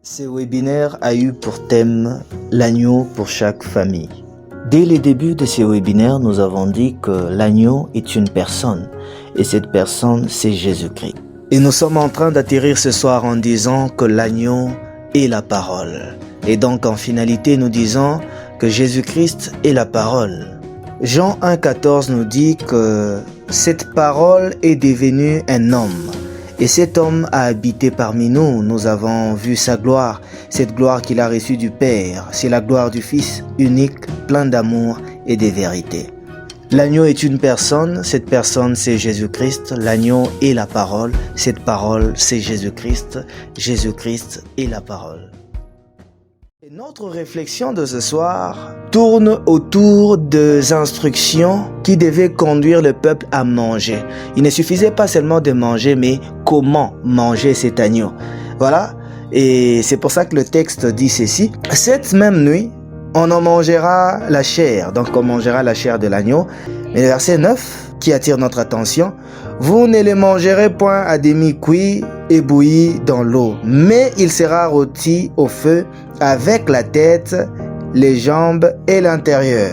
Ce webinaire a eu pour thème l'agneau pour chaque famille. Dès le début de ce webinaire, nous avons dit que l'agneau est une personne et cette personne, c'est Jésus-Christ. Et nous sommes en train d'atterrir ce soir en disant que l'agneau est la parole. Et donc en finalité, nous disons que Jésus-Christ est la parole. Jean 1,14 nous dit que cette parole est devenue un homme. Et cet homme a habité parmi nous, nous avons vu sa gloire, cette gloire qu'il a reçue du Père. C'est la gloire du Fils unique, plein d'amour et de vérité. L'agneau est une personne, cette personne c'est Jésus-Christ, l'agneau est la parole, cette parole c'est Jésus-Christ, Jésus-Christ est la parole. Et notre réflexion de ce soir tourne autour des instructions qui devaient conduire le peuple à manger. Il ne suffisait pas seulement de manger, mais comment manger cet agneau. Voilà, et c'est pour ça que le texte dit ceci. Cette même nuit, on en mangera la chair, donc on mangera la chair de l'agneau. Mais le verset 9 qui attire notre attention, vous ne les mangerez point à demi-cuit et bouilli dans l'eau, mais il sera rôti au feu avec la tête, les jambes et l'intérieur.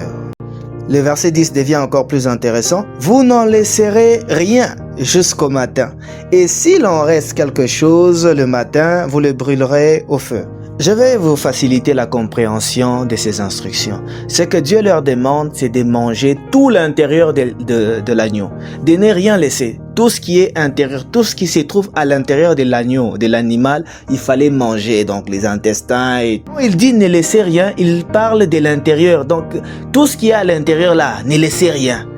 Le verset 10 devient encore plus intéressant. Vous n'en laisserez rien jusqu'au matin. Et s'il en reste quelque chose le matin, vous le brûlerez au feu. Je vais vous faciliter la compréhension de ces instructions. Ce que Dieu leur demande, c'est de manger tout l'intérieur de l'agneau. De ne rien laisser. Tout ce qui est intérieur, tout ce qui se trouve à l'intérieur de l'agneau, de l'animal, il fallait manger. Donc les intestins et... Il dit ne laissez rien, il parle de l'intérieur. Donc tout ce qui est à l'intérieur là, ne laissez rien.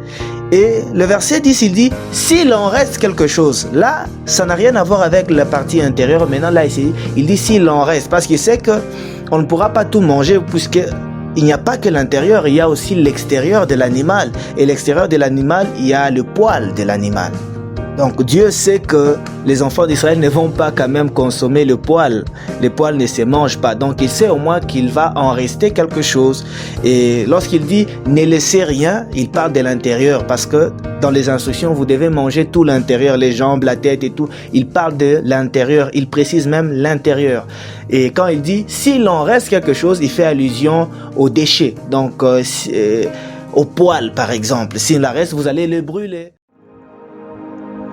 Et le verset 10, il dit, s'il en reste quelque chose, là, ça n'a rien à voir avec la partie intérieure. Maintenant, là, il dit s'il en reste, parce qu'il sait qu'on ne pourra pas tout manger, puisque il n'y a pas que l'intérieur, il y a aussi l'extérieur de l'animal. Et l'extérieur de l'animal, il y a le poil de l'animal. Donc Dieu sait que les enfants d'Israël ne vont pas quand même consommer le poil. Le poil ne se mange pas. Donc il sait au moins qu'il va en rester quelque chose. Et lorsqu'il dit ne laissez rien, il parle de l'intérieur. Parce que dans les instructions, vous devez manger tout l'intérieur, les jambes, la tête et tout. Il parle de l'intérieur. Il précise même l'intérieur. Et quand il dit s'il en reste quelque chose, il fait allusion aux déchets. Donc au poil par exemple. S'il en reste, vous allez le brûler.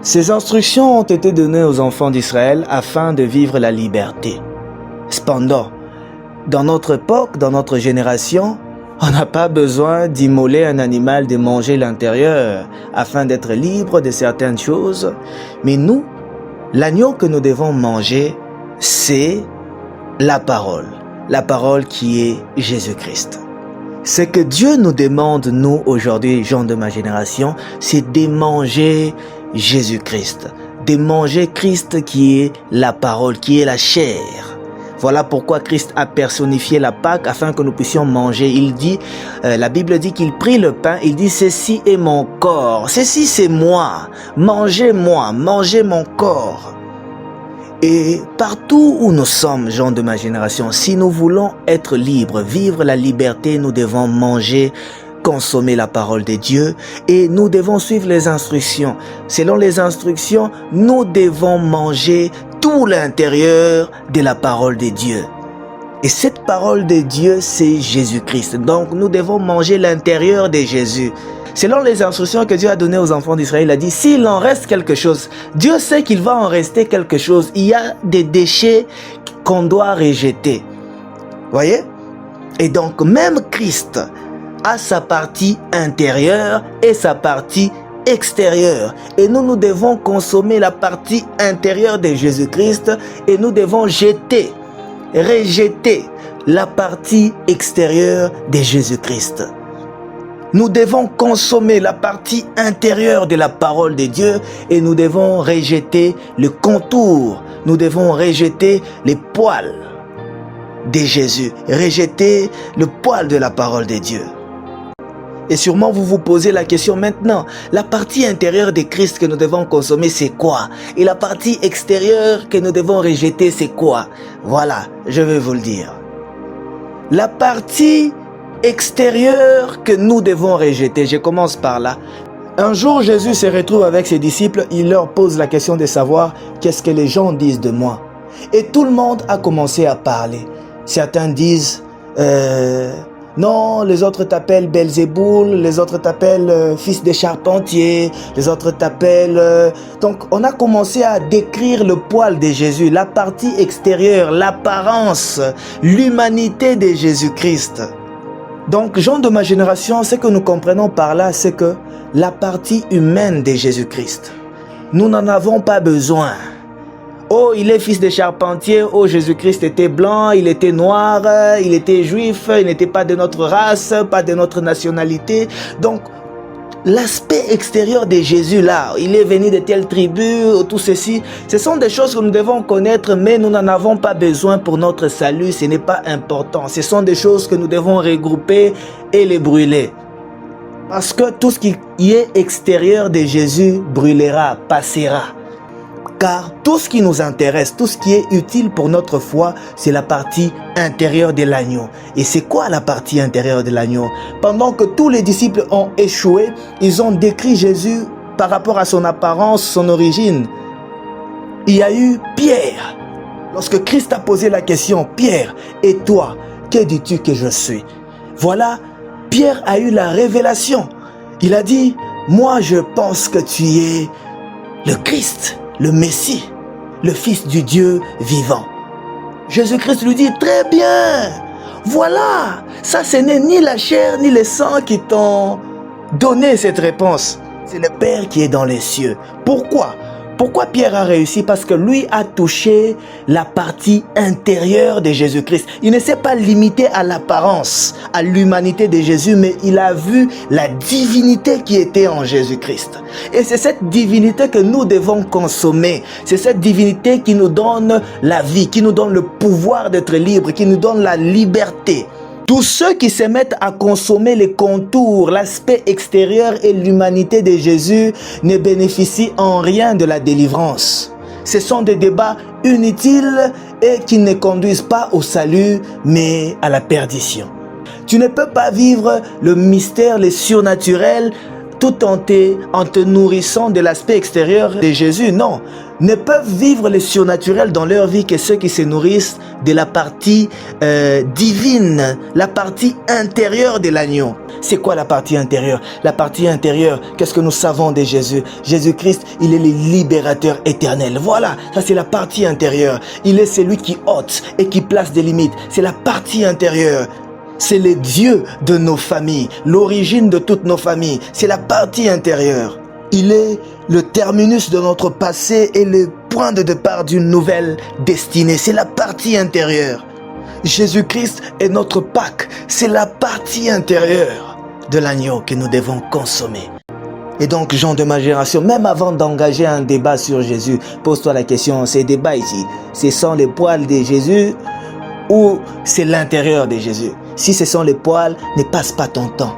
Ces instructions ont été données aux enfants d'Israël afin de vivre la liberté. Cependant, dans notre époque, dans notre génération, on n'a pas besoin d'immoler un animal, de manger l'intérieur afin d'être libre de certaines choses. Mais nous, l'agneau que nous devons manger, c'est la parole qui est Jésus-Christ. Ce que Dieu nous demande, nous, aujourd'hui, gens de ma génération, c'est de manger Jésus-Christ, de manger Christ qui est la parole, qui est la chair. Voilà pourquoi Christ a personnifié la Pâque afin que nous puissions manger. Il dit, la Bible dit qu'il prit le pain, il dit ceci est mon corps, ceci c'est moi, mangez mon corps. Et partout où nous sommes, gens de ma génération, si nous voulons être libres, vivre la liberté, nous devons manger, consommer la parole de Dieu et nous devons suivre les instructions. Selon les instructions, nous devons manger tout l'intérieur de la parole de Dieu. Et cette parole de Dieu, c'est Jésus-Christ. Donc nous devons manger l'intérieur de Jésus. Selon les instructions que Dieu a données aux enfants d'Israël, il a dit, s'il en reste quelque chose, Dieu sait qu'il va en rester quelque chose. Il y a des déchets qu'on doit rejeter. Voyez? Et donc, même Christ a sa partie intérieure et sa partie extérieure. Et nous devons consommer la partie intérieure de Jésus-Christ et nous devons rejeter la partie extérieure de Jésus-Christ. Nous devons consommer la partie intérieure de la parole de Dieu et nous devons rejeter le contour. Nous devons rejeter les poils de Jésus, rejeter le poil de la parole de Dieu. Et sûrement vous vous posez la question maintenant, la partie intérieure de Christ que nous devons consommer, c'est quoi? Et la partie extérieure que nous devons rejeter, c'est quoi? Voilà, je vais vous le dire. La partie extérieure que nous devons rejeter. Je commence par là. Un jour, Jésus se retrouve avec ses disciples. Il leur pose la question de savoir qu'est-ce que les gens disent de moi. Et tout le monde a commencé à parler. Certains disent, non, les autres t'appellent Belzéboul, les autres t'appellent fils des charpentiers, les autres t'appellent... Donc, on a commencé à décrire le poil de Jésus, la partie extérieure, l'apparence, l'humanité de Jésus-Christ. Donc, gens de ma génération, ce que nous comprenons par là, c'est que la partie humaine de Jésus-Christ, nous n'en avons pas besoin. Oh, il est fils de charpentier. Oh, Jésus-Christ était blanc, il était noir, il était juif, il n'était pas de notre race, pas de notre nationalité. Donc, l'aspect extérieur de Jésus là, il est venu de telle tribu, tout ceci, ce sont des choses que nous devons connaître, mais nous n'en avons pas besoin pour notre salut, ce n'est pas important. Ce sont des choses que nous devons regrouper et les brûler. Parce que tout ce qui est extérieur de Jésus brûlera, passera. Car tout ce qui nous intéresse, tout ce qui est utile pour notre foi, c'est la partie intérieure de l'agneau. Et c'est quoi la partie intérieure de l'agneau? Pendant que tous les disciples ont échoué, ils ont décrit Jésus par rapport à son apparence, son origine. Il y a eu Pierre. Lorsque Christ a posé la question, Pierre, et toi, que dis-tu que je suis? Voilà, Pierre a eu la révélation. Il a dit, moi je pense que tu es le Christ, le Messie, le Fils du Dieu vivant. Jésus-Christ lui dit, très bien, voilà, ça ce n'est ni la chair ni le sang qui t'ont donné cette réponse. C'est le Père qui est dans les cieux. Pourquoi? Pourquoi Pierre a réussi? Parce que lui a touché la partie intérieure de Jésus-Christ. Il ne s'est pas limité à l'apparence, à l'humanité de Jésus, mais il a vu la divinité qui était en Jésus-Christ. Et c'est cette divinité que nous devons consommer. C'est cette divinité qui nous donne la vie, qui nous donne le pouvoir d'être libre, qui nous donne la liberté. Tous ceux qui se mettent à consommer les contours, l'aspect extérieur et l'humanité de Jésus ne bénéficient en rien de la délivrance. Ce sont des débats inutiles et qui ne conduisent pas au salut, mais à la perdition. Tu ne peux pas vivre le mystère, le surnaturel, tout en te nourrissant de l'aspect extérieur de Jésus. Non, ne peuvent vivre le surnaturel dans leur vie que ceux qui se nourrissent de la partie divine, la partie intérieure de l'agneau. C'est quoi la partie intérieure? La partie intérieure, qu'est-ce que nous savons de Jésus? Jésus-Christ, il est le libérateur éternel. Voilà, ça c'est la partie intérieure. Il est celui qui ôte et qui place des limites. C'est la partie intérieure. C'est le Dieu de nos familles, l'origine de toutes nos familles. C'est la partie intérieure. Il est le terminus de notre passé et le point de départ d'une nouvelle destinée. C'est la partie intérieure. Jésus-Christ est notre Pâque. C'est la partie intérieure de l'agneau que nous devons consommer. Et donc, gens de ma génération, même avant d'engager un débat sur Jésus, pose-toi la question, ces débats ici, ce sont les poils de Jésus ou c'est l'intérieur de Jésus? Si ce sont les poils, ne passe pas ton temps.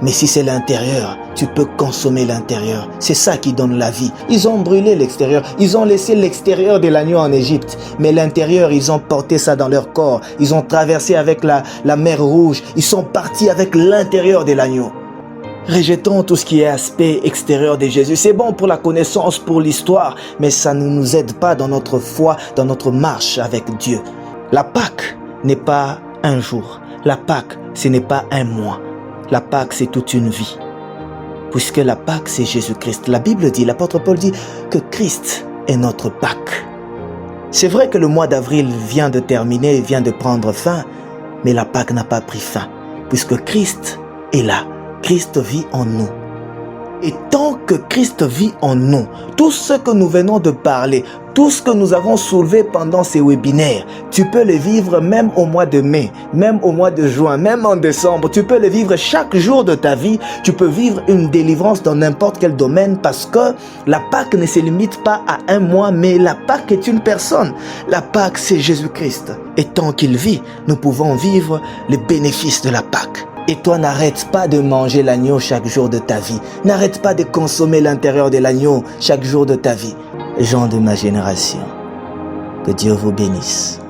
Mais si c'est l'intérieur, tu peux consommer l'intérieur. C'est ça qui donne la vie. Ils ont brûlé l'extérieur. Ils ont laissé l'extérieur de l'agneau en Égypte. Mais l'intérieur, ils ont porté ça dans leur corps. Ils ont traversé avec la mer Rouge. Ils sont partis avec l'intérieur de l'agneau. Rejetons tout ce qui est aspect extérieur de Jésus. C'est bon pour la connaissance, pour l'histoire, mais ça ne nous aide pas dans notre foi, dans notre marche avec Dieu. La Pâque n'est pas un jour. La Pâque, ce n'est pas un mois. La Pâque, c'est toute une vie. Puisque la Pâque, c'est Jésus-Christ. La Bible dit, l'apôtre Paul dit que Christ est notre Pâque. C'est vrai que le mois d'avril vient de terminer, vient de prendre fin, mais la Pâque n'a pas pris fin. Puisque Christ est là. Christ vit en nous. Et tant que Christ vit en nous, tout ce que nous venons de parler, tout ce que nous avons soulevé pendant ces webinaires, tu peux le vivre même au mois de mai, même au mois de juin, même en décembre. Tu peux le vivre chaque jour de ta vie. Tu peux vivre une délivrance dans n'importe quel domaine parce que la Pâque ne se limite pas à un mois, mais la Pâque est une personne. La Pâque, c'est Jésus-Christ. Et tant qu'il vit, nous pouvons vivre les bénéfices de la Pâque. Et toi, n'arrête pas de manger l'agneau chaque jour de ta vie. N'arrête pas de consommer l'intérieur de l'agneau chaque jour de ta vie. Gens de ma génération, que Dieu vous bénisse.